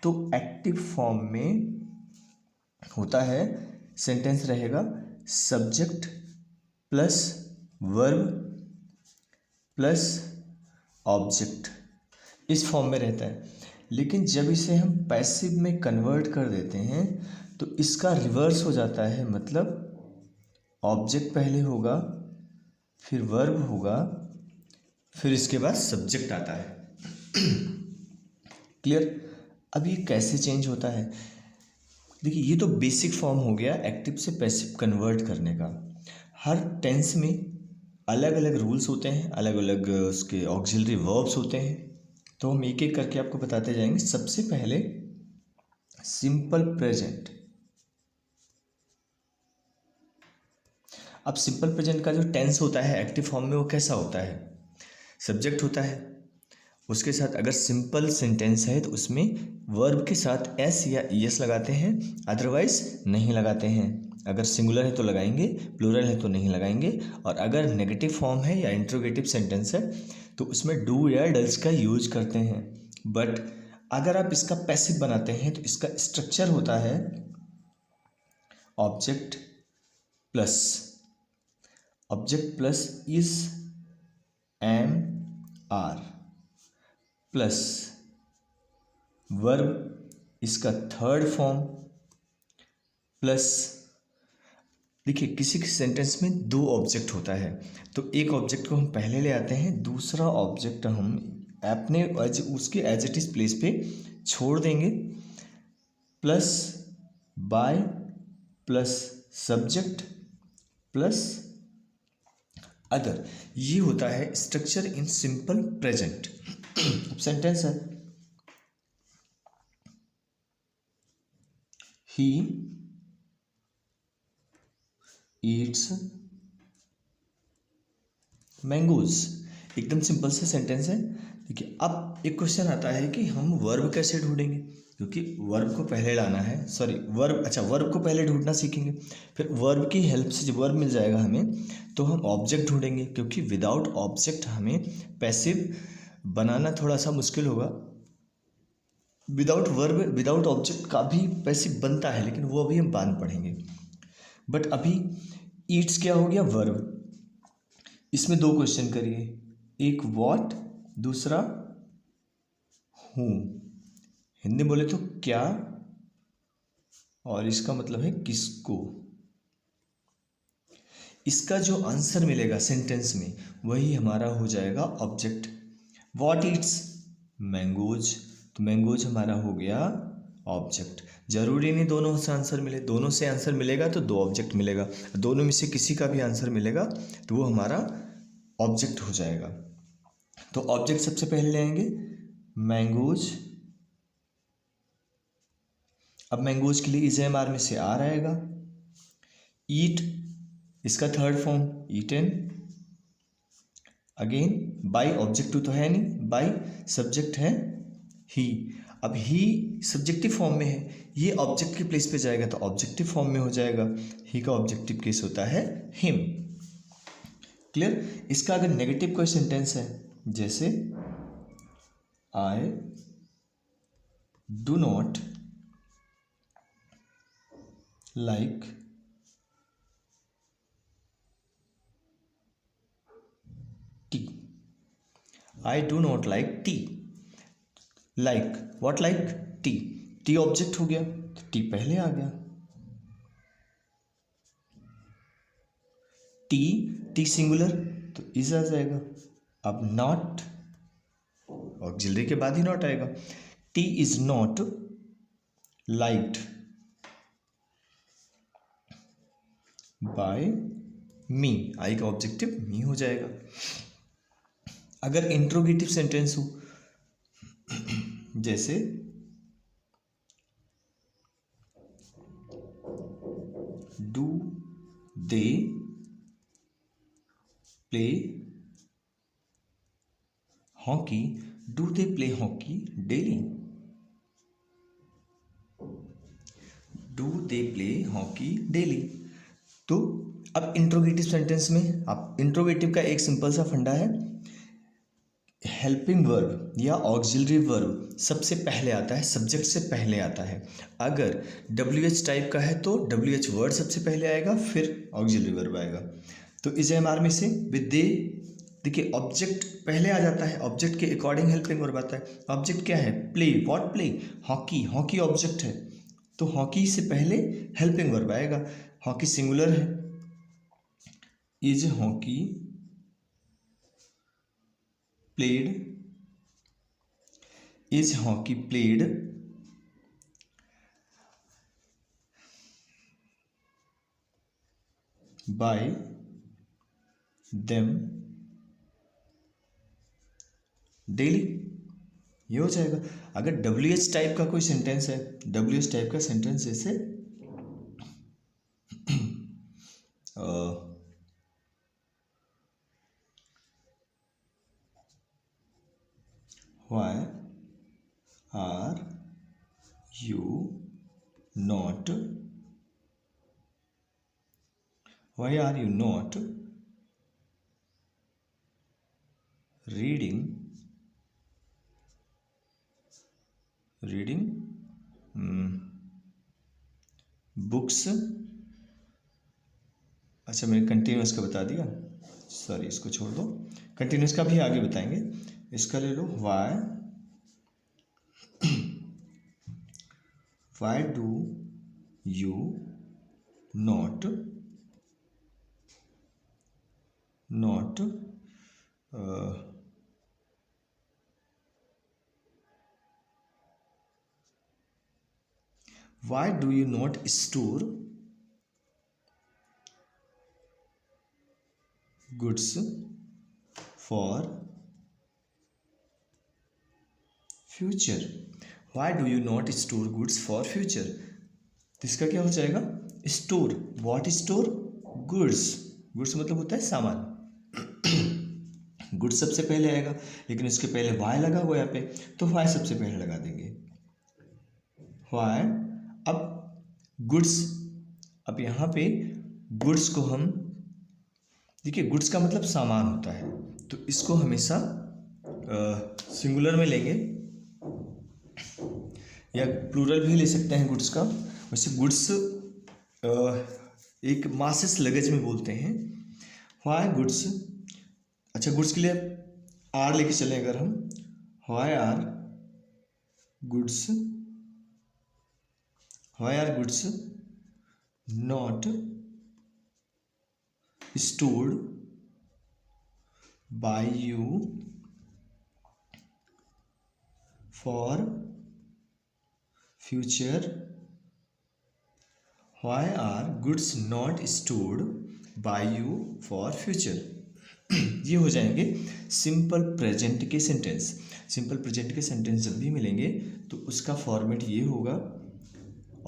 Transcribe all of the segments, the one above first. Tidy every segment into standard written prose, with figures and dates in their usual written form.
तो active form में होता है, सेंटेंस रहेगा subject plus verb plus object, इस फॉर्म में रहता है। लेकिन जब इसे हम पैसिव में कन्वर्ट कर देते हैं तो इसका रिवर्स हो जाता है, मतलब ऑब्जेक्ट पहले होगा, फिर वर्ब होगा, फिर इसके बाद सब्जेक्ट आता है। क्लियर? अब ये कैसे चेंज होता है? देखिए, ये तो बेसिक फॉर्म हो गया एक्टिव से पैसिव कन्वर्ट करने का। हर टेंस में अलग अलग रूल्स होते हैं, अलग अलग उसके ऑक्सिलरी वर्ब्स होते हैं, तो हम एक एक करके आपको बताते जाएंगे। सबसे पहले सिंपल प्रेजेंट। अब सिंपल प्रेजेंट का जो टेंस होता है एक्टिव फॉर्म में, वो कैसा होता है? सब्जेक्ट होता है, उसके साथ अगर सिंपल सेंटेंस है तो उसमें वर्ब के साथ एस या ईएस लगाते हैं, अदरवाइज नहीं लगाते हैं। अगर सिंगुलर है तो लगाएंगे, प्लूरल है तो नहीं लगाएंगे। और अगर नेगेटिव फॉर्म है या इंट्रोगेटिव सेंटेंस है तो उसमें डू या डल्स का यूज करते हैं। बट अगर आप इसका पैसिव बनाते हैं तो इसका स्ट्रक्चर होता है object plus is am are plus verb, इसका थर्ड फॉर्म, प्लस देखिए किसी सेंटेंस में दो ऑब्जेक्ट होता है तो एक ऑब्जेक्ट को हम पहले ले आते हैं, दूसरा ऑब्जेक्ट हम अपने उसके एज इट इज प्लेस पे छोड़ देंगे, plus by plus subject plus other. ये होता है structure in simple present. Sentence है ही ईट्स मैंगोज, एकदम सिंपल सा सेंटेंस है। देखिए, अब एक क्वेश्चन आता है कि हम वर्ब कैसे ढूंढेंगे, क्योंकि वर्ब को पहले लाना है, वर्ब को पहले ढूंढना सीखेंगे, फिर वर्ब की हेल्प से जब वर्ब मिल जाएगा हमें तो हम ऑब्जेक्ट ढूंढेंगे, क्योंकि विदाउट ऑब्जेक्ट हमें पैसिव बनाना थोड़ा सा मुश्किल होगा। विदाउट वर्ब विदाउट ऑब्जेक्ट का भी पैसिव बनता है, लेकिन वो अभी हम बाद में पढ़ेंगे। बट अभी ईट्स क्या हो गया? वर्ब। इसमें दो क्वेश्चन करिए, एक व्हाट, दूसरा हूँ। हिंदी बोले तो क्या, और इसका मतलब है किसको। इसका जो आंसर मिलेगा सेंटेंस में वही हमारा हो जाएगा ऑब्जेक्ट। व्हाट ईट्स मैंगोज, तो मैंगोज हमारा हो गया ऑब्जेक्ट। जरूरी नहीं दोनों से आंसर मिले, दोनों से आंसर मिलेगा तो दो ऑब्जेक्ट मिलेगा, दोनों में से किसी का भी आंसर मिलेगा तो वो हमारा ऑब्जेक्ट हो जाएगा। तो ऑब्जेक्ट सबसे पहले ले आएंगे मैंगोज। अब मैंगोज के लिए इज एम आर में से आर आएगा। ईट, इसका third form eaten. Again by, object तो है नहीं, बाई सब्जेक्ट है ही। अब ही सब्जेक्टिव फॉर्म में है, ये ऑब्जेक्ट के प्लेस पे जाएगा तो ऑब्जेक्टिव फॉर्म में हो जाएगा। ही का ऑब्जेक्टिव केस होता है हिम। क्लियर? इसका अगर नेगेटिव कोई सेंटेंस है, जैसे I do not like tea, I do not like tea. Like, what like? Tea. Tea object हो गया तो टी पहले आ गया। टी सिंगुलर तो इज आ जाएगा। अब नॉट, ऑक्सिलरी के बाद ही नॉट आएगा। Tea is not liked by me, I का ऑब्जेक्टिव मी हो जाएगा। अगर इंट्रोगेटिव सेंटेंस हो, जैसे do they play hockey, do they play hockey daily, do they play hockey daily. तो अब इंट्रोगेटिव सेंटेंस में, आप इंट्रोगेटिव का एक सिंपल सा फंडा है, हेल्पिंग वर्ब या ऑक्सिलरी वर्ब सबसे पहले आता है, सब्जेक्ट से पहले आता है। अगर WH टाइप का है तो WH वर्ड सबसे पहले आएगा, फिर ऑक्सिलरी वर्ब आएगा। तो इस एमआर में से विद दे, देखिए ऑब्जेक्ट पहले आ जाता है, ऑब्जेक्ट के अकॉर्डिंग हेल्पिंग वर्ब आता है। ऑब्जेक्ट क्या है? Play. What play? Hockey. Hockey object है, तो हॉकी से पहले हेल्पिंग वर्ब आएगा। हॉकी सिंगुलर है, is hockey played, is hockey played by them daily, ये हो जाएगा। अगर WH टाइप का कोई सेंटेंस है, WH टाइप का सेंटेंस जैसे why are you not, why are you not reading books. अच्छा, मैंने कंटिन्यूस का बता दिया, सॉरी इसको छोड़ दो, कंटिन्यूस का भी आगे बताएंगे। इसका ले लो, why do you not why do you not store goods for future? Why do you not store goods for future? तो इसका क्या हो जाएगा? Store. What store? Goods. Goods मतलब होता है सामान। गुड्स सबसे पहले आएगा, लेकिन उसके पहले वाई लगा हुआ यहाँ पे, तो वाई सबसे पहले लगा देंगे, वाई। अब गुड्स, अब यहाँ पे गुड्स को हम, देखिए गुड्स का मतलब सामान होता है, तो इसको हमेशा सिंगुलर में लेंगे या प्लूरल भी ले सकते हैं गुड्स का। वैसे गुड्स एक मासेस लगेज में बोलते हैं। व्हाई गुड्स, अच्छा गुड्स के लिए आर लेके चलें अगर हम, why are goods not stored by you for future? Why are goods not stored by you for future? ये हो जाएंगे सिंपल प्रेजेंट के सेंटेंस। सिंपल प्रेजेंट के सेंटेंस जब भी मिलेंगे तो उसका फॉर्मेट ये होगा,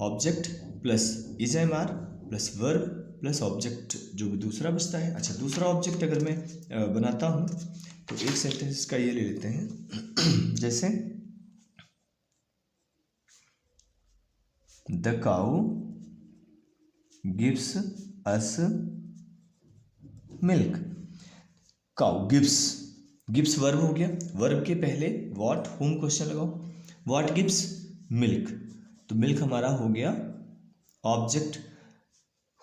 object plus is am are plus verb plus object जो भी दूसरा बचता है। अच्छा, दूसरा ऑब्जेक्ट अगर मैं बनाता हूँ तो एक सेंटेंस का ये ले लेते हैं, जैसे the cow gives us milk. Cow gives verb हो गया, वर्ब के पहले व्हाट होम क्वेश्चन लगाओ, व्हाट गिव्स मिल्क, तो मिल्क हमारा हो गया ऑब्जेक्ट।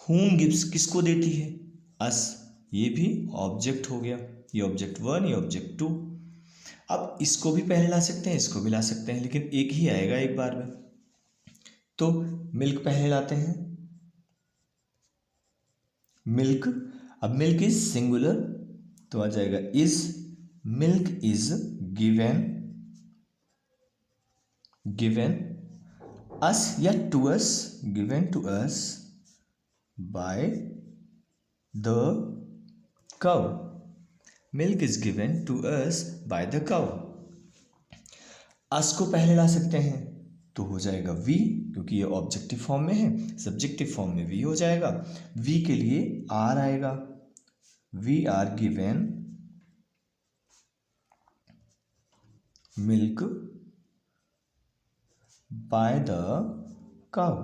होम गिव्स किसको देती है? अस, ये भी ऑब्जेक्ट हो गया, ये ऑब्जेक्ट 1, ये ऑब्जेक्ट 2। अब इसको भी पहले ला सकते हैं, इसको भी ला सकते हैं, लेकिन एक ही आएगा एक बार में, तो मिल्क पहले लाते हैं, मिल्क। अब मिल्क इज सिंगुलर तो आ जाएगा is, milk is given us या to us, given to us by the cow, milk is given to us by the cow. Us को पहले ला सकते हैं तो हो जाएगा वी, क्योंकि ये ऑब्जेक्टिव फॉर्म में है, सब्जेक्टिव फॉर्म में वी हो जाएगा। वी के लिए आर आएगा, we are given milk by the cow.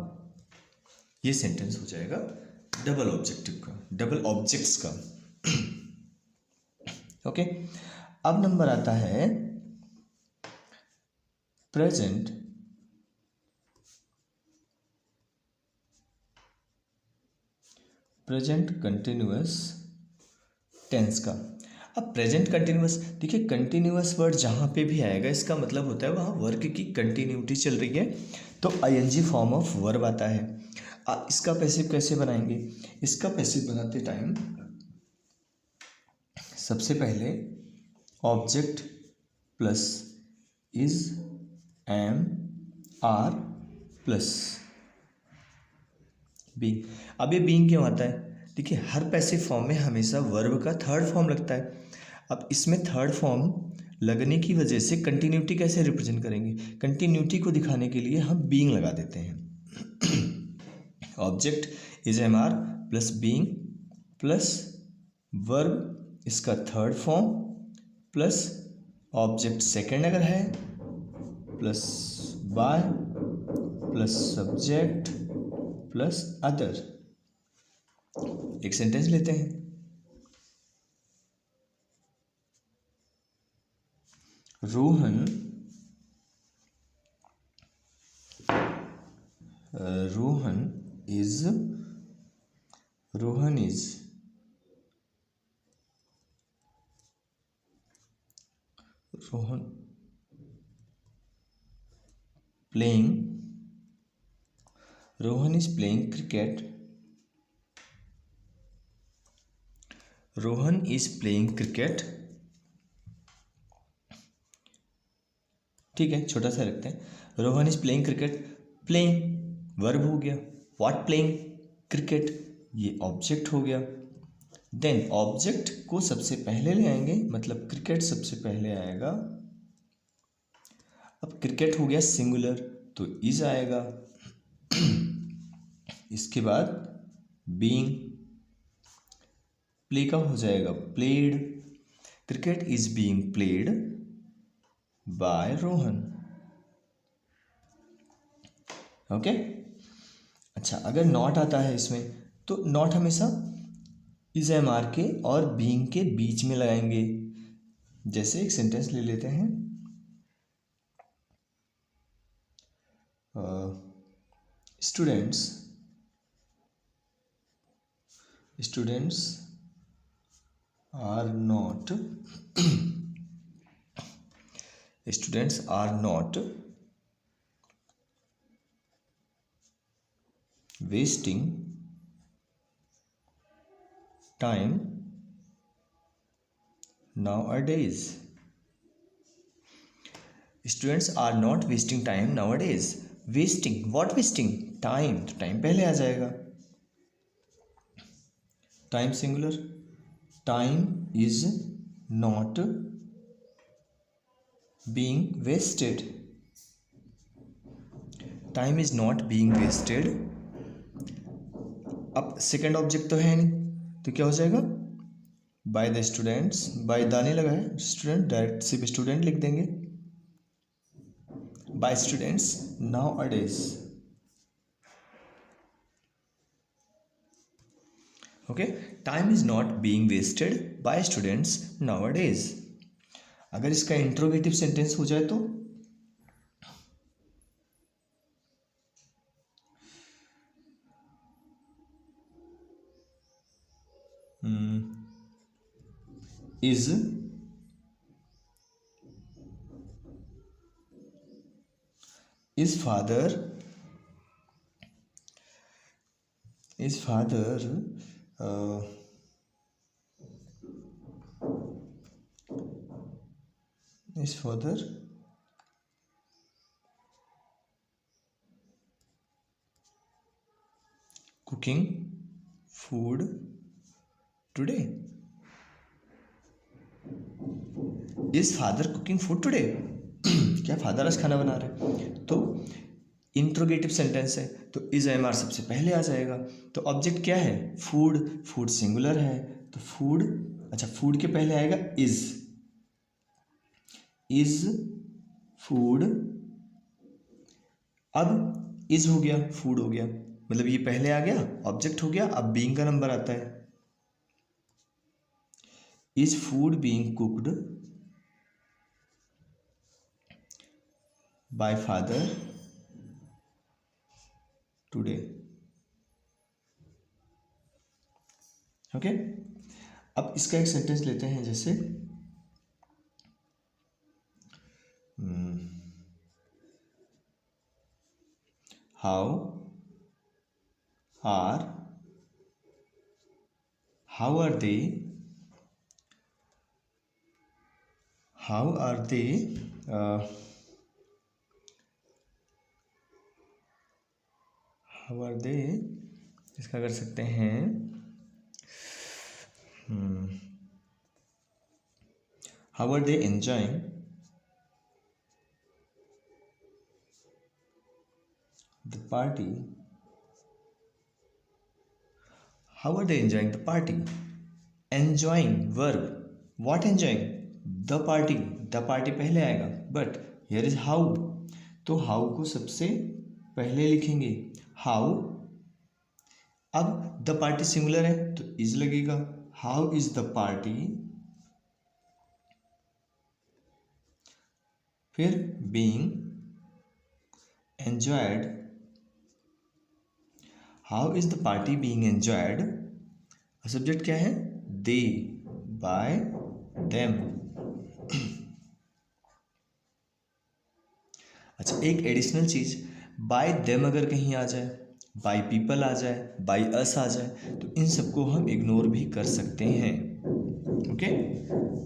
ये सेंटेंस हो जाएगा डबल ऑब्जेक्टिव का, डबल ऑब्जेक्ट्स का। ओके, अब नंबर आता है प्रेजेंट कंटिन्यूअस टेंस का। अब प्रेजेंट कंटिन्यूअस, देखिए कंटिन्यूअस वर्ड जहाँ पे भी आएगा इसका मतलब होता है वहाँ वर्क की कंटिन्यूटी चल रही है, तो आईएनजी फॉर्म ऑफ वर्ब आता है। इसका पैसिव कैसे बनाएंगे? इसका पैसिव बनाते टाइम सबसे पहले object plus is, am, are plus being. अब ये बीइंग क्यों आता है? देखिए हर पैसिव फॉर्म में हमेशा वर्ब का थर्ड फॉर्म लगता है। अब इसमें थर्ड फॉर्म लगने की वजह से कंटिन्यूटी कैसे रिप्रेजेंट करेंगे? कंटिन्यूटी को दिखाने के लिए हम बीइंग लगा देते हैं। Object is am are plus being plus verb इसका third form plus object second अगर है plus by plus subject plus other. एक सेंटेंस लेते हैं। Rohan is playing cricket. Rohan is playing cricket. ठीक है, छोटा सा रखते हैं। Rohan is playing cricket, playing verb हो गया, व्हाट प्लेइंग क्रिकेट ये ऑब्जेक्ट हो गया। देन ऑब्जेक्ट को सबसे पहले ले आएंगे, मतलब क्रिकेट सबसे पहले आएगा। अब क्रिकेट हो गया सिंगुलर तो इज आएगा। इसके बाद बीइंग, प्ले का हो जाएगा played. Cricket is being played by Rohan. Okay, अच्छा अगर नॉट आता है इसमें तो नॉट हमेशा इज एम आर के और बीइंग के बीच में लगाएंगे। जैसे एक सेंटेंस ले लेते हैं, students are not wasting time nowadays. Students are not wasting time nowadays. Wasting, what wasting? Time, तो टाइम पहले आ जाएगा। Time singular, time is not being wasted. Time is not being wasted. अब सेकेंड ऑब्जेक्ट तो है नहीं तो क्या हो जाएगा? By the students, by the नहीं लगा है, स्टूडेंट डायरेक्ट सिर्फ स्टूडेंट लिख देंगे। By students nowadays. Okay, time is not being wasted by students nowadays. अगर इसका इंट्रोगेटिव सेंटेंस हो जाए तो is father cooking food today? Is father cooking food today? क्या father आज खाना बना रहे? तो इंट्रोगेटिव सेंटेंस है तो इज एम आर सबसे पहले आ जाएगा। तो ऑब्जेक्ट क्या है? फूड। फूड सिंगुलर है तो फूड, अच्छा फूड के पहले आएगा इज फूड। अब इज हो गया, फूड हो गया, मतलब ये पहले आ गया, ऑब्जेक्ट हो गया। अब बीइंग का नंबर आता है। Is food being cooked bye father today. Okay, अब इसका एक सेंटेंस लेते हैं, जैसे हाउ आर दे इसका कर सकते हैं how are they enjoying the party. How are they enjoying the party. Enjoying verb, what enjoying, the party, the party पहले आएगा, बट हियर इज हाउ, तो हाउ को सबसे पहले लिखेंगे। हाउ, अब द पार्टी सिंगुलर है तो इज लगेगा। हाउ इज द पार्टी, फिर being enjoyed. How is the party being enjoyed, subject क्या है, दे, बाय देम। अच्छा, एक एडिशनल चीज, बाय देम अगर कहीं आ जाए, बाय पीपल आ जाए, बाय अस आ जाए, तो इन सबको हम इग्नोर भी कर सकते हैं। ओके,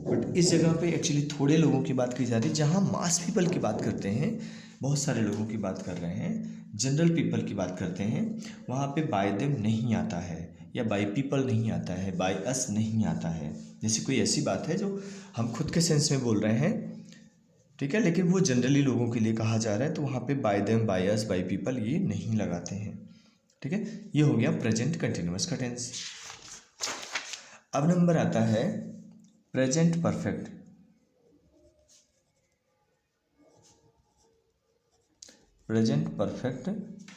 बट इस जगह पे एक्चुअली थोड़े लोगों की बात की जा रही है, जहाँ मास पीपल की बात करते हैं, बहुत सारे लोगों की बात कर रहे हैं, जनरल पीपल की बात करते हैं, वहाँ पे बाय देम नहीं आता है, या बाय पीपल नहीं आता है, बाय अस नहीं आता है। जैसे कोई ऐसी बात है जो हम खुद के सेंस में बोल रहे हैं, ठीक है, लेकिन वो जनरली लोगों के लिए कहा जा रहा है, तो वहाँ पे by them, by us, by people ये नहीं लगाते हैं। ठीक है, ये हो गया प्रेजेंट कंटिन्यूअस का टेंस। अब नंबर आता है present perfect. Present perfect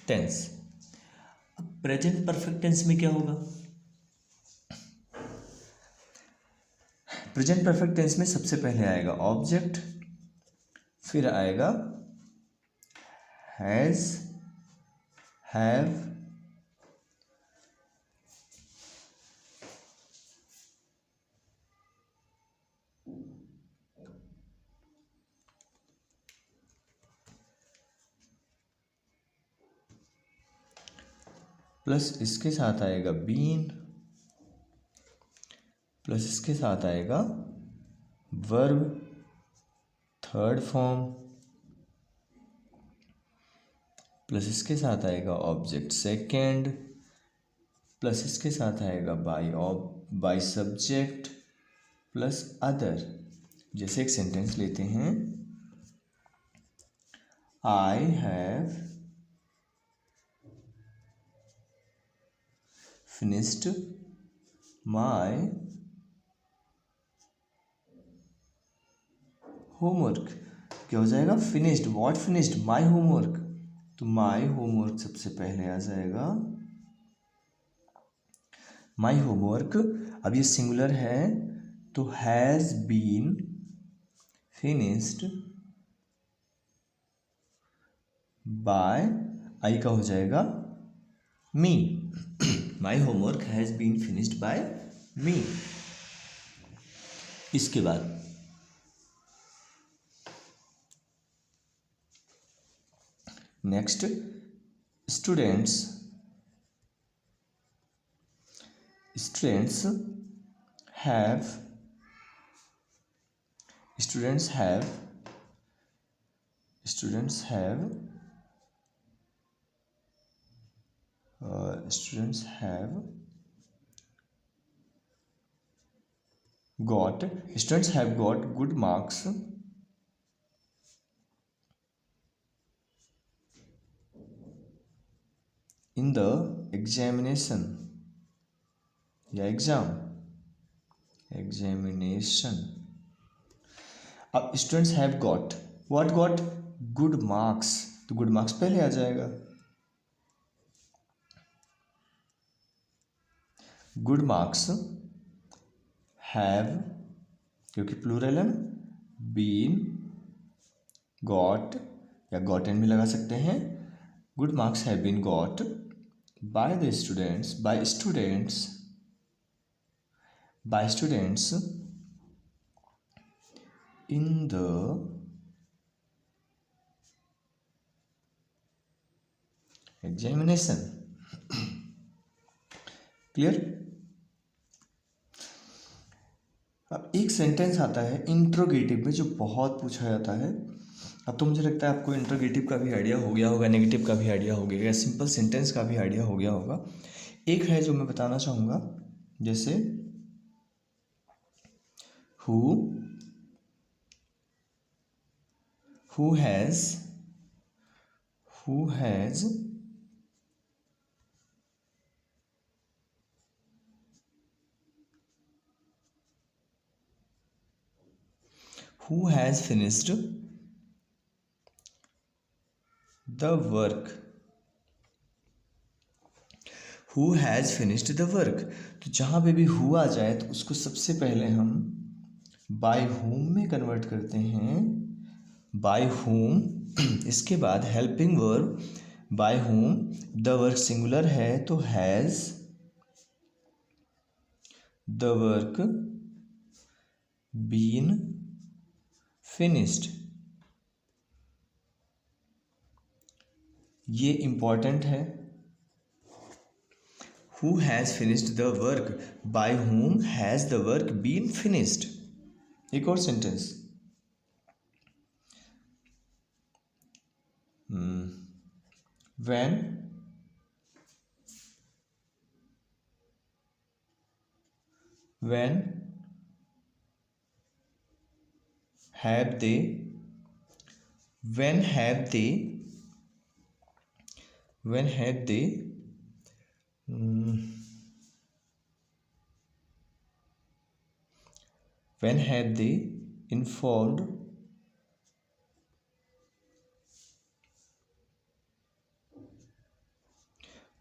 tense. अब प्रेजेंट परफेक्ट टेंस में क्या होगा, प्रेजेंट परफेक्ट टेंस में सबसे पहले आएगा ऑब्जेक्ट, फिर आएगा हैज, हैव, प्लस इसके साथ आएगा बीन, प्लस इसके साथ आएगा वर्ब थर्ड फॉर्म, प्लस इसके साथ आएगा ऑब्जेक्ट सेकेंड, प्लस इसके साथ आएगा बाय सब्जेक्ट, प्लस अदर। जैसे एक सेंटेंस लेते हैं, I have finished my homework. क्या हो जाएगा, finished, what finished, my homework, तो माय होमवर्क सबसे पहले आ जाएगा, माय होमवर्क। अब ये सिंगुलर है तो has been finished by, I का हो जाएगा me, my homework has been finished by me. इसके बाद next, students, students have, students have, students have, students have got, students have got good marks in the examination या examination। अब students have got, what got, good marks, तो good marks पहले आ जाएगा, good marks have, क्योंकि plural है ना, been, got, या गॉटन भी लगा सकते हैं। Good marks have been got by the students, by students in the examination. Clear. अब एक सेंटेंस आता है इंट्रोगेटिव में जो बहुत पूछा जाता है। अब तो मुझे लगता है आपको इंट्रोगेटिव का भी आइडिया हो गया होगा, नेगेटिव का भी आइडिया हो गया, या सिंपल सेंटेंस का भी आइडिया हो गया होगा। एक है जो मैं बताना चाहूँगा, जैसे who has finished the work। Who has finished the work. तो जहाँ पे भी हु आ जाए तो उसको सबसे पहले हम बाय हुम में कन्वर्ट करते हैं, बाय हुम। इसके बाद helping verb by whom, the work singular है तो has the work been finished. ये इंपॉर्टेंट है। Who has finished the work? By whom has the work been finished? एक और sentence, when have they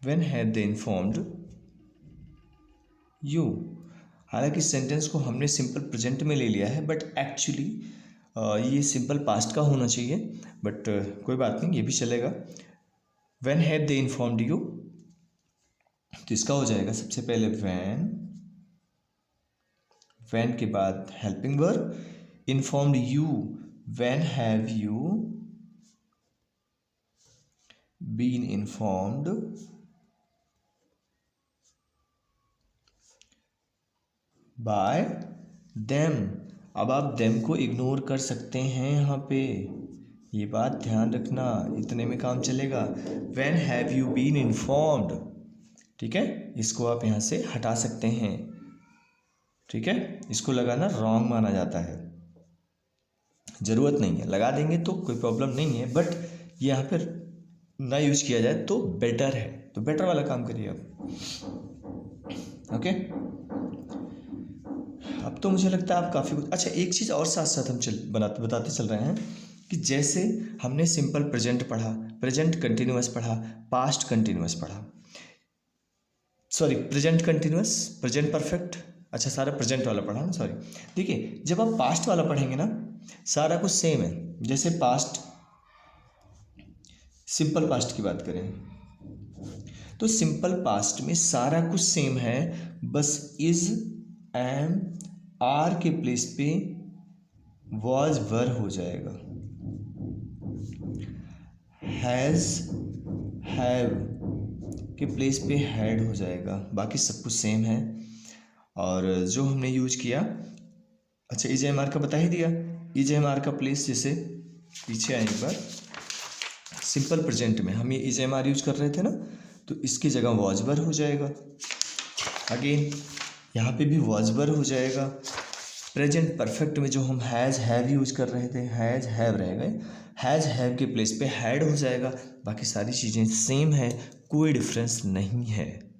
when have they informed you। हालांकि sentence को हमने simple present में ले लिया है, बट एक्चुअली ये सिंपल पास्ट का होना चाहिए, बट कोई बात नहीं, ये भी चलेगा। When have they informed you, तो इसका हो जाएगा सबसे पहले व्हेन के बाद helping verb, informed you, when have you been informed by them. अब आप देम को इग्नोर कर सकते हैं यहाँ पे, ये बात ध्यान रखना, इतने में काम चलेगा। When have you been informed, ठीक है, इसको आप यहाँ से हटा सकते हैं, ठीक है। इसको लगाना रॉन्ग माना जाता है, ज़रूरत नहीं है, लगा देंगे तो कोई प्रॉब्लम नहीं है, बट यहाँ पर ना यूज किया जाए तो बेटर है, तो बेटर वाला काम करिए आप। ओके, अब तो मुझे लगता है आप काफ़ी कुछ। अच्छा, एक चीज़ और साथ साथ हम बताते चल रहे हैं कि जैसे हमने सिंपल प्रेजेंट पढ़ा, प्रेजेंट कंटिन्यूअस पढ़ा, पास्ट कंटिन्यूअस पढ़ा, sorry present continuous, present perfect, अच्छा सारा प्रेजेंट वाला पढ़ा ना, सॉरी। देखिए, जब आप पास्ट वाला पढ़ेंगे ना, सारा कुछ सेम है। जैसे पास्ट, सिंपल पास्ट की बात करें तो सिंपल पास्ट में सारा कुछ सेम है, बस इज, एम, आर के प्लेस पे वॉज वर हो जाएगा, हैज, हैव के प्लेस पे हैड हो जाएगा, बाकी सब कुछ सेम है। और जो हमने यूज किया, अच्छा इज एम आर का बता ही दिया, इज एम आर का प्लेस, जैसे पीछे आए एक बार, सिंपल प्रेजेंट में हम ये इज एम आर यूज कर रहे थे ना, तो इसकी जगह वॉज वर हो जाएगा। अगेन यहाँ पे भी वॉज वर हो जाएगा। प्रेजेंट परफेक्ट में जो हम हैज़ हैव यूज कर रहे थे, हैज़ हैव रह गए, हैज़ हैव के प्लेस पे हैड हो जाएगा। बाकी सारी चीज़ें सेम है, कोई डिफरेंस नहीं है।